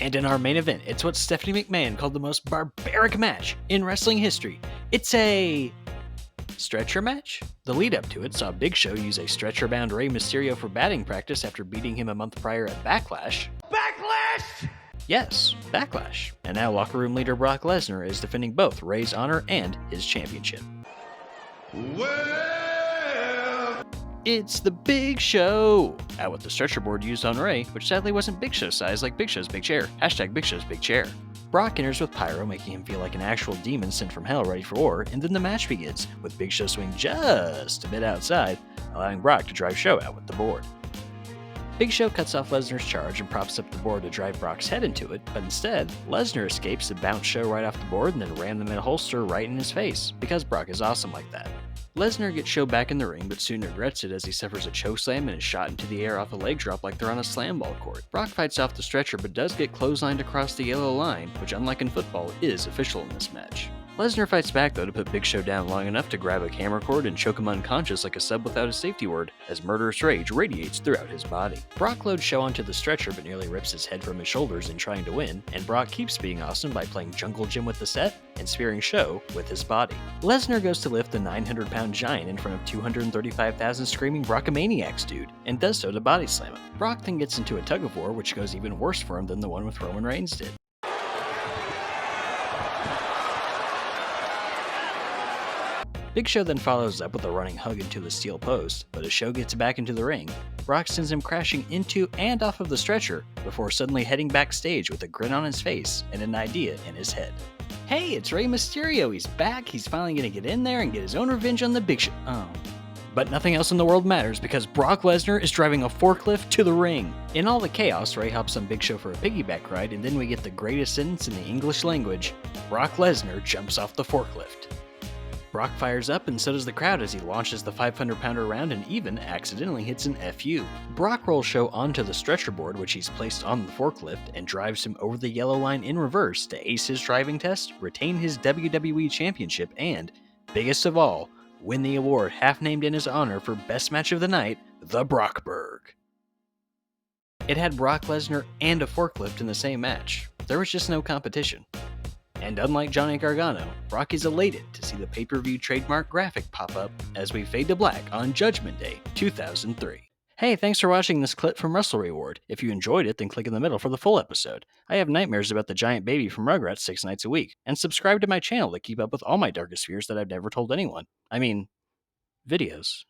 And in our main event, it's what Stephanie McMahon called the most barbaric match in wrestling history. It's a stretcher match? The lead up to it saw Big Show use a stretcher bound Rey Mysterio for batting practice after beating him a month prior at Backlash. Backlash! Yes, Backlash. And now locker room leader Brock Lesnar is defending both Rey's honor and his championship. It's the Big Show! Out with the stretcher board used on Rey, which sadly wasn't Big Show size like Big Show's big chair. Hashtag Big Show's big chair. Brock enters with pyro, making him feel like an actual demon sent from hell ready for war, and then the match begins, with Big Show swinging just a bit outside, allowing Brock to drive Show out with the board. Big Show cuts off Lesnar's charge and props up the board to drive Brock's head into it, but instead, Lesnar escapes to bounce Show right off the board and then ram the mid-holster right in his face, because Brock is awesome like that. Lesnar gets Show back in the ring, but soon regrets it as he suffers a chokeslam and is shot into the air off a leg drop like they're on a slam ball court. Brock fights off the stretcher but does get clotheslined across the yellow line, which unlike in football is official in this match. Lesnar fights back though to put Big Show down long enough to grab a camera cord and choke him unconscious like a sub without a safety word, as murderous rage radiates throughout his body. Brock loads Show onto the stretcher but nearly rips his head from his shoulders in trying to win, and Brock keeps being awesome by playing Jungle Gym with the set and spearing Show with his body. Lesnar goes to lift the 900-pound giant in front of 235,000 screaming Brockamaniacs dude, and does so to body slam him. Brock then gets into a tug-of-war which goes even worse for him than the one with Roman Reigns did. Big Show then follows up with a running hug into the steel post, but as Show gets back into the ring, Brock sends him crashing into and off of the stretcher before suddenly heading backstage with a grin on his face and an idea in his head. Hey, it's Rey Mysterio, he's back, he's finally gonna get in there and get his own revenge on the Big Show. Oh. But nothing else in the world matters because Brock Lesnar is driving a forklift to the ring. In all the chaos, Rey hops on Big Show for a piggyback ride, and then we get the greatest sentence in the English language: Brock Lesnar jumps off the forklift. Brock fires up and so does the crowd as he launches the 500-pounder around and even accidentally hits an FU. Brock rolls Show onto the stretcher board which he's placed on the forklift and drives him over the yellow line in reverse to ace his driving test, retain his WWE Championship, and, biggest of all, win the award half named in his honor for Best Match of the Night, the Brockburg. It had Brock Lesnar and a forklift in the same match. There was just no competition. And unlike Johnny Gargano, Brock is elated to see the pay-per-view trademark graphic pop up as we fade to black on Judgment Day 2003. Hey, thanks for watching this clip from WrestleReward. If you enjoyed it, then click in the middle for the full episode. I have nightmares about the giant baby from Rugrats 6 nights a week, and subscribe to my channel to keep up with all my darkest fears that I've never told anyone. I mean, videos.